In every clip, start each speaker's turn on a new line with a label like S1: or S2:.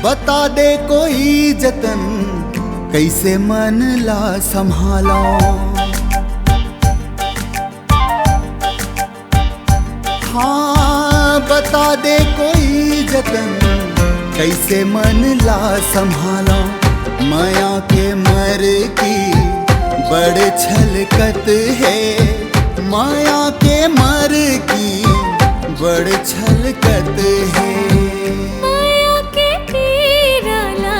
S1: बता दे कोई जतन कैसे मन ला संभालो। हाँ बता दे कोई जतन कैसे मन ला संभालो। माया के मर की बड़ छलकत है, माया के मर की बड़ छलकत है।
S2: माया के पीराला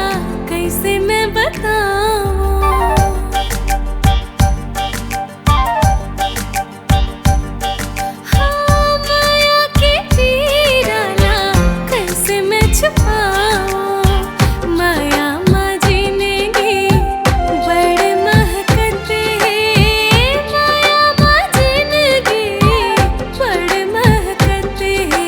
S2: कैसे मैं बताऊं, हाँ माया के पीराला कैसे मैं छुपाऊं। माया माँ जिंदगी बड़ महकत है, माया माँ जिंदगी बड़ महकत है।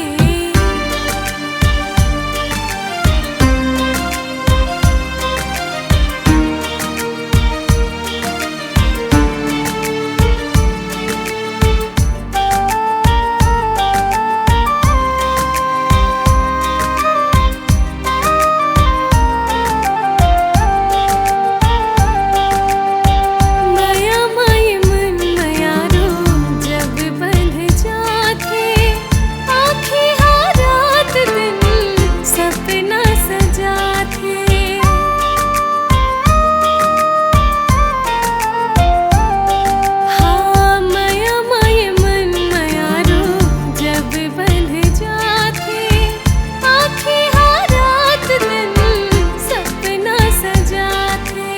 S2: माया माय मन माया रो जब बंध जाते, आँखें हाँ रात दिन सपना सजाते। हाँ माया माय मन माया रो जब बंध जाते, आँखें हाँ रात दिन सपना सजाते।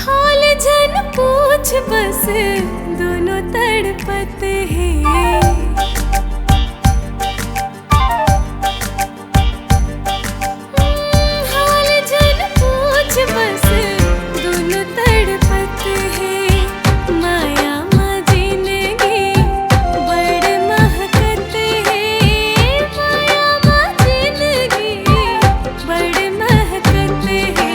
S2: हाल जन पूछ बस दोनों तड़पत हैं। हाल जन पूछ बस दोनों तड़पत हैं। माया माँ जिंदगी बड़ महकत है, माया माँ जिंदगी बड़ महकत है।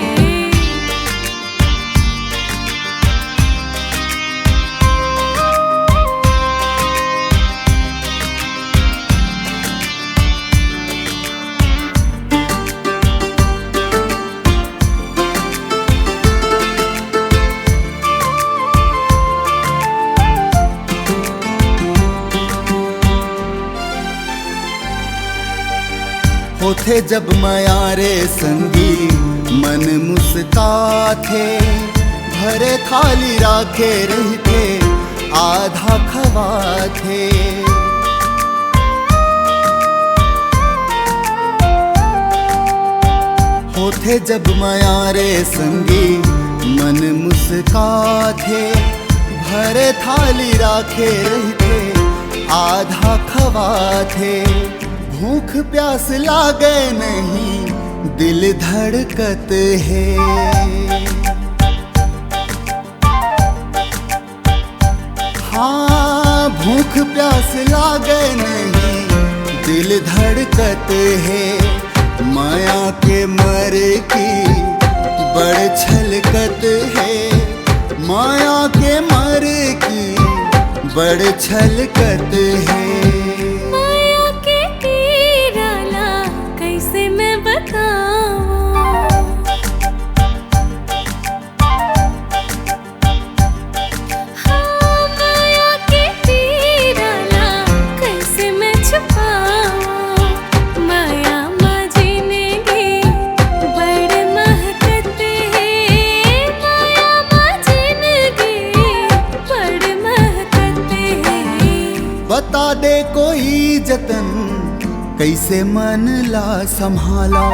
S1: होथे जब माया रे संगी मन मुस्काथे, भरे थाली राखे रहते आधा खवाथे। होथे जब माया रे संगी मन मुस्काथे, भरे थाली राखे रहते आधा खवाथे। भूख प्यास लागे नहीं दिल धड़कत है, हाँ भूख प्यास लागे नहीं दिल धड़कत है। माया के मर की बड़ छलकत है, माया के मर की बड़ छलकत है।
S2: माया के पीराला कैसे मैं बताऊं, हाँ माया के पीराला कैसे मैं छुपाऊं। माया माँ जिंदगी बड़ महकत है, माया माँ जिंदगी बड़ महकत है।
S1: बता दे कोई जतन कैसे मन ला संभालो।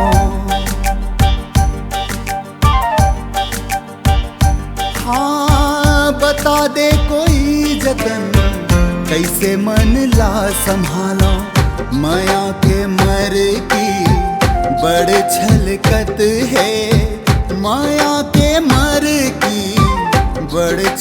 S1: हाँ बता दे कोई जतन कैसे मन ला संभालो। माया के मर की बड़ छलकत है, माया के मर की बड़